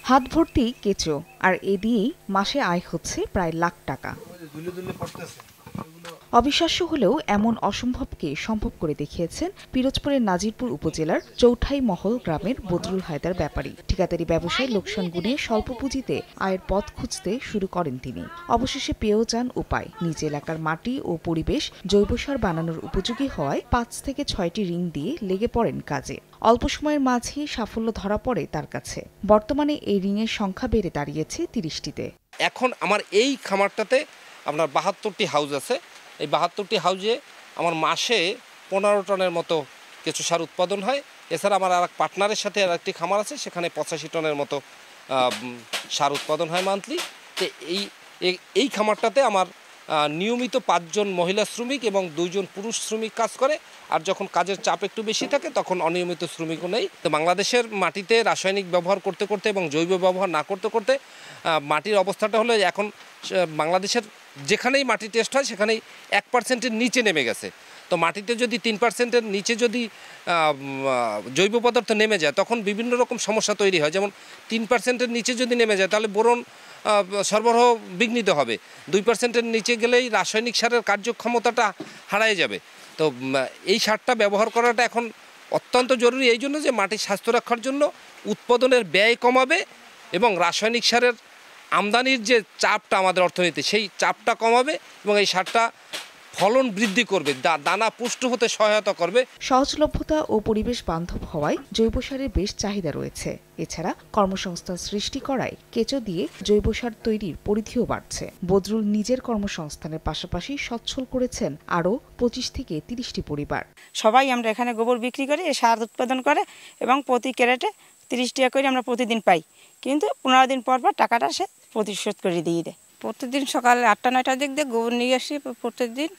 হাত ভর্তি কেঁচো, আর এ দিয়েই মাসে আয় হচ্ছে প্রায় লাখ টাকা। অবিশ্বাস্য হলেও এমন অসম্ভবকে সম্ভব করে দেখিয়েছেন পিরোজপুরের নাজিরপুর উপজেলার চৌঠাই মহল গ্রামের বদরুল হায়দার ব্যাপারী। ঠিকাদারি ব্যবসায় লোকসান গুণে স্বল্প পুঁজিতে আয়ের পথ খুঁজতে শুরু করেন তিনি। অবশেষে পেয়েও যান উপায়। নিজ এলাকার মাটি ও পরিবেশ জৈব সার বানানোর উপযোগী হওয়ায় ৫ থেকে ৬টি রিং দিয়ে লেগে পড়েন কাজে। অল্প সময়ের মাঝেই সাফল্য ধরা পড়ে তার কাছে। বর্তমানে এই রিংয়ের সংখ্যা বেড়ে দাঁড়িয়েছে ৩০টিতে। এখন আমার এই খামারটাতে আপনার ৭২টি হাউস আছে। এই ৭২টি হাউজে আমার মাসে ১৫ টনের মতো কেঁচো সার উৎপাদন হয়। এছাড়া আমার আর এক পার্টনারের সাথে আর একটি খামার আছে, সেখানে ৮৫ টনের মতো সার উৎপাদন হয় মান্থলি। তো এই খামারটাতে আমার নিয়মিত ৫ জন মহিলা শ্রমিক এবং ২ জন পুরুষ শ্রমিক কাজ করে। আর যখন কাজের চাপ একটু বেশি থাকে তখন অনিয়মিত শ্রমিকও নেই। তো বাংলাদেশের মাটিতে রাসায়নিক ব্যবহার করতে করতে এবং জৈব ব্যবহার না করতে করতে মাটির অবস্থাটা হলো এখন বাংলাদেশের যেখানেই মাটি টেস্ট হয় সেখানেই ১%-এর নিচে নেমে গেছে। তো মাটিতে যদি 3%-এর নিচে যদি জৈব পদার্থ নেমে যায় তখন বিভিন্ন রকম সমস্যা তৈরি হয়। যেমন 3%-এর নিচে যদি নেমে যায় তাহলে বোরন সরবরাহ বিঘ্নিত হবে। 2%-এর নিচে গেলেই রাসায়নিক সারের কার্যক্ষমতাটা হারায় যাবে। তো এই সারটা ব্যবহার করাটা এখন অত্যন্ত জরুরি, এই জন্য যে মাটির স্বাস্থ্য রক্ষার জন্য উৎপাদনের ব্যয় কমাবে এবং রাসায়নিক সারের আমদানির যে চাপটা আমাদের অর্থনীতি সেই চাপটা কমাবে এবং এই সারটা ফলন বৃদ্ধি করবে, দানা পুষ্ট হতে সহায়তা করবে। সহজলভ্যতা ও পরিবেশ বান্ধব হওয়ায় জৈব সারের বেশ চাহিদা রয়েছে। এছাড়া কর্মসংস্থান সৃষ্টি করায় কেঁচো দিয়ে জৈব সার তৈরির পরিধিও বাড়ছে। বদরুল নিজের কর্মসংস্থানের পাশাপাশি সচ্ছল করেছেন আরও ২৫ থেকে ৩০টি পরিবার। সবাই আমরা এখানে গোবর বিক্রি করি, সার উৎপাদন করে এবং প্রতি ক্যারেটে ৩০ টাকা করে আমরা প্রতিদিন পাই। কিন্তু ১৫ দিন পর পর টাকাটা সে পরিশোধ করে দিয়ে দেয়। প্রতিদিন সকাল ৮টা-৯টার দিক দিয়ে গোবর নিয়ে আসি। প্রত্যেকদিন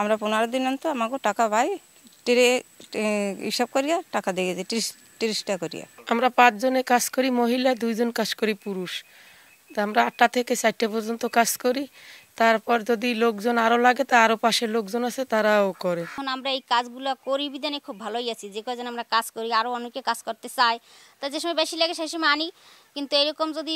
আমরা ১৫ দিন অন্ত আমাকে টাকা পাই, হিসাব করিয়া টাকা দিয়ে দিই ৩০ টাকা করিয়া। আমরা ৫ জনে কাজ করি, মহিলা ২ জন কাজ করি পুরুষ। তা আমরা ৮টা থেকে ৪টা পর্যন্ত কাজ করি। তারপর যদি লোকজন আরো লাগে তা আরো পাশের লোকজন আছে তারাও করে। এখন আমরা এই কাজগুলো করি বিধানে খুব ভালোই আছি। যে কজন আমরা কাজ করি আরো অনেকে কাজ করতে চায়, তা যে সময় বেশি লাগে সেই সময় আনি। কিন্তু এরকম যদি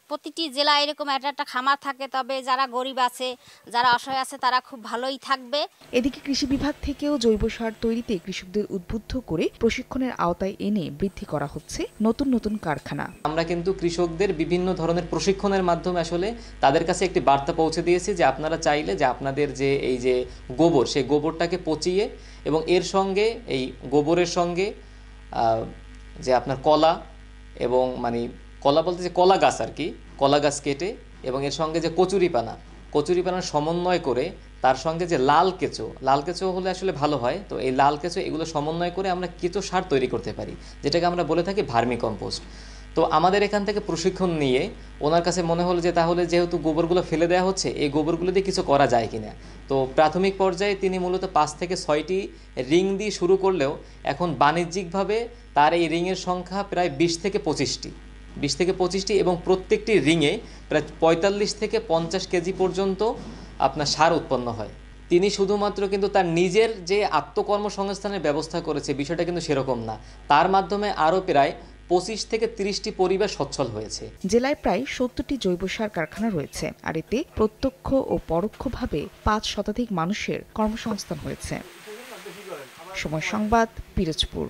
প্রতিটি জেলায় এরকম একটা খামার থাকে তবে যারা গরিব আছে, যারা অসহায় আছে তারা খুব ভালোই থাকবে। এদিকে কৃষি বিভাগ থেকেও জৈব সার তৈরিতে কৃষকদের উদ্বুদ্ধ করে প্রশিক্ষণের আওতায় এনে বৃদ্ধি করা হচ্ছে নতুন নতুন কারখানা। আমরা কিন্তু কৃষকদের বিভিন্ন ধরনের প্রশিক্ষণের মাধ্যমে আসলে তাদের কাছে একটি বার্তা পৌঁছে দিয়েছি যে আপনারা চাইলে যে আপনাদের যে এই যে গোবর, সেই গোবরটাকে পচিয়ে এবং এর সঙ্গে এই গোবরের সঙ্গে যে আপনার কলা এবং মানে কলা বলতে যে কলা গাছ আর কি, কলা গাছ কেটে এবং এর সঙ্গে যে কচুরিপানার সমন্বয় করে তার সঙ্গে যে লাল কেঁচো হলে আসলে ভালো হয়। তো এই লাল কেঁচো এগুলো সমন্বয় করে আমরা কেঁচো সার তৈরি করতে পারি, যেটাকে আমরা বলে থাকি ভার্মি কম্পোস্ট। তো আমাদের এখান থেকে প্রশিক্ষণ নিয়ে ওনার কাছে মনে হলো যে তাহলে যেহেতু গোবরগুলো ফেলে দেওয়া হচ্ছে, এই গোবরগুলো দিয়ে কিছু করা যায় কিনা। তো প্রাথমিক পর্যায়ে তিনি মূলত ৫ থেকে ৬টি রিং দিয়ে শুরু করলেও এখন বাণিজ্যিকভাবে তার এই রিংয়ের সংখ্যা প্রায় ২০ থেকে ২৫টি এবং প্রত্যেকটি রিংয়ে প্রায় ৪৫ থেকে ৫০ কেজি পর্যন্ত আপনার সার উৎপন্ন হয়। তিনি শুধুমাত্র কিন্তু তার নিজের যে আত্মকর্মসংস্থানের ব্যবস্থা করেছে বিষয়টা কিন্তু সেরকম না, তার মাধ্যমে আরও প্রায় ২৫ থেকে ৩০টি পরিবার সচ্ছল হয়েছে। জেলায় প্রায় ৭০টি জৈব সার কারখানা রয়েছে, আর এতে প্রত্যক্ষ ও পরোক্ষভাবে ৫ শতাধিক মানুষের কর্মসংস্থান হয়েছে। সময় সংবাদ, পিরোজপুর।